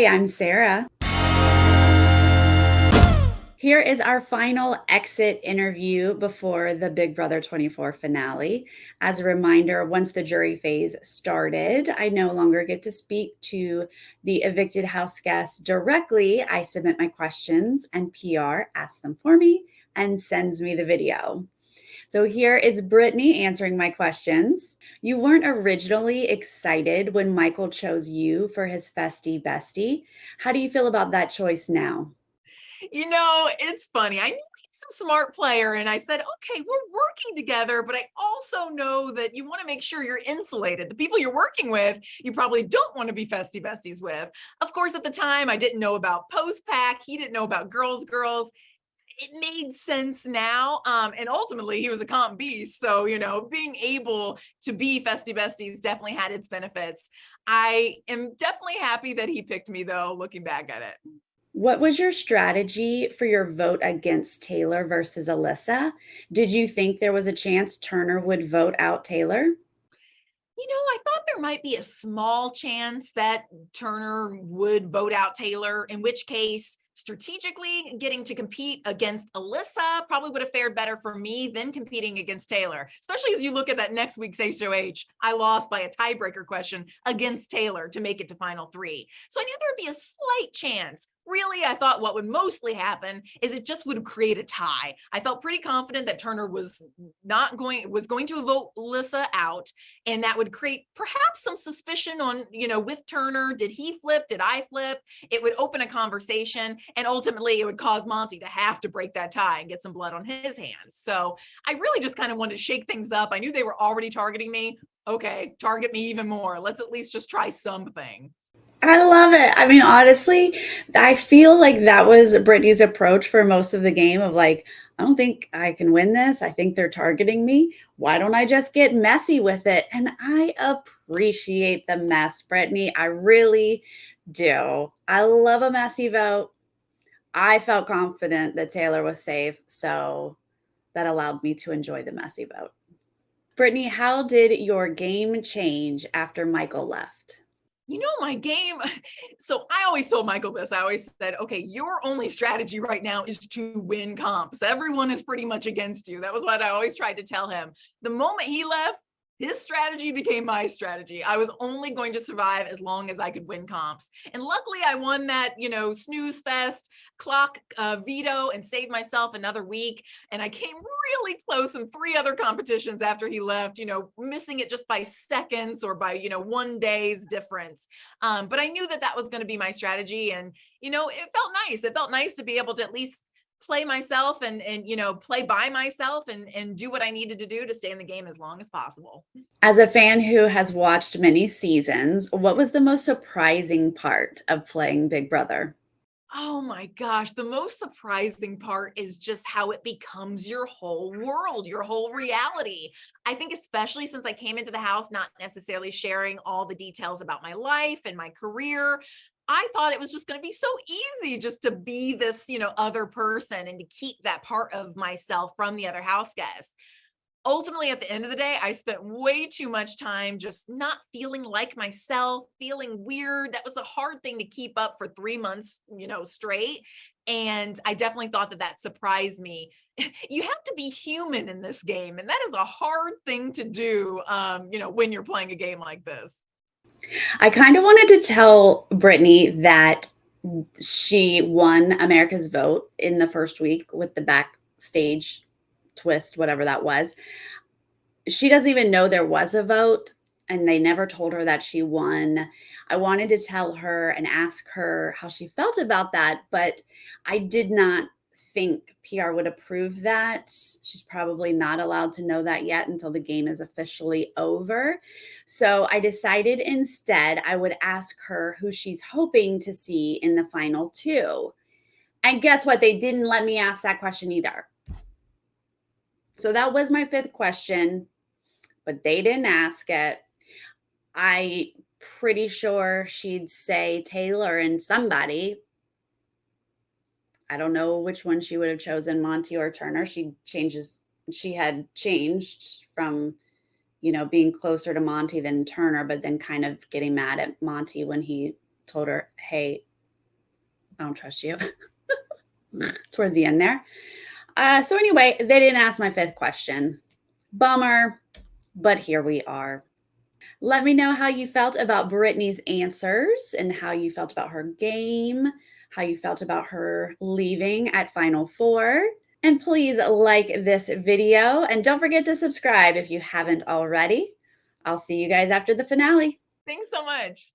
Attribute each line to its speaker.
Speaker 1: Hi, I'm Sarah. Here is our final exit interview before the Big Brother 24 finale. As a reminder, once the jury phase started, I no longer get to speak to the evicted house guests directly. I submit my questions and PR asks them for me and sends me the video. So here is Brittany answering my questions. You weren't originally excited when Michael chose you for his festy bestie. How do you feel about that choice now?
Speaker 2: It's funny. I knew he's a smart player, and I said, okay, we're working together, but I also know that you want to make sure you're insulated. The people you're working with, you probably don't want to be festy besties with. Of course, at the time, I didn't know about post pack. He didn't know about girls. It made sense now. And ultimately, he was a comp beast. So, being able to be festy besties definitely had its benefits. I am definitely happy that he picked me, though, looking back at it.
Speaker 1: What was your strategy for your vote against Taylor versus Alyssa? Did you think there was a chance Turner would vote out Taylor?
Speaker 2: I thought there might be a small chance that Turner would vote out Taylor, in which case, strategically getting to compete against Alyssa probably would have fared better for me than competing against Taylor, especially as you look at that next week's HOH. I lost by a tiebreaker question against Taylor to make it to final three. So I knew there would be a slight chance. Really, I thought what would mostly happen is it just would create a tie. I felt pretty confident that Turner was going to vote Alyssa out, and that would create perhaps some suspicion on, with Turner. Did he flip? Did I flip? It would open a conversation, and ultimately it would cause Monty to have to break that tie and get some blood on his hands. So I really just kind of wanted to shake things up. I knew they were already targeting me. Okay, target me even more. Let's at least just try something.
Speaker 1: I love it. I mean, honestly, I feel like that was Brittany's approach for most of the game of like, I don't think I can win this. I think they're targeting me. Why don't I just get messy with it? And I appreciate the mess, Brittany. I really do. I love a messy vote. I felt confident that Taylor was safe, so that allowed me to enjoy the messy vote. Brittany, how did your game change after Michael left?
Speaker 2: My game. So I always told Michael this. I always said, okay, your only strategy right now is to win comps. Everyone is pretty much against you. That was what I always tried to tell him. The moment he left, his strategy became my strategy. I was only going to survive as long as I could win comps. And luckily I won that, snooze fest clock veto and saved myself another week. And I came really close in 3 other competitions after he left, missing it just by seconds or by, one day's difference. But I knew that was going to be my strategy. And, it felt nice. It felt nice to be able to at least play myself and play by myself and do what I needed to do to stay in the game as long as possible.
Speaker 1: As a fan who has watched many seasons, what was the most surprising part of playing Big Brother?
Speaker 2: Oh my gosh, the most surprising part is just how it becomes your whole world, your whole reality. I think especially since I came into the house not necessarily sharing all the details about my life and my career, I thought it was just going to be so easy just to be this, other person and to keep that part of myself from the other house guests. Ultimately, at the end of the day, I spent way too much time just not feeling like myself, feeling weird. That was a hard thing to keep up for 3 months, straight. And I definitely thought that surprised me. You have to be human in this game, and that is a hard thing to do, when you're playing a game like this.
Speaker 1: I kind of wanted to tell Brittany that she won America's vote in the first week with the backstage twist, whatever that was. She doesn't even know there was a vote, and they never told her that she won. I wanted to tell her and ask her how she felt about that, but I did not think PR would approve that. She's probably not allowed to know that yet until the game is officially over. So I decided instead I would ask her who she's hoping to see in the final 2. And guess what? They didn't let me ask that question either. So that was my 5th question, but they didn't ask it. I pretty sure she'd say Taylor and somebody. I don't know which one she would have chosen, Monty or Turner. She had changed from, being closer to Monty than Turner, but then kind of getting mad at Monty when he told her, hey, I don't trust you. Towards the end there. So anyway, they didn't ask my 5th question. Bummer, but here we are. Let me know how you felt about Brittany's answers and how you felt about her game, how you felt about her leaving at Final Four. And please like this video and don't forget to subscribe if you haven't already. I'll see you guys after the finale.
Speaker 2: Thanks so much.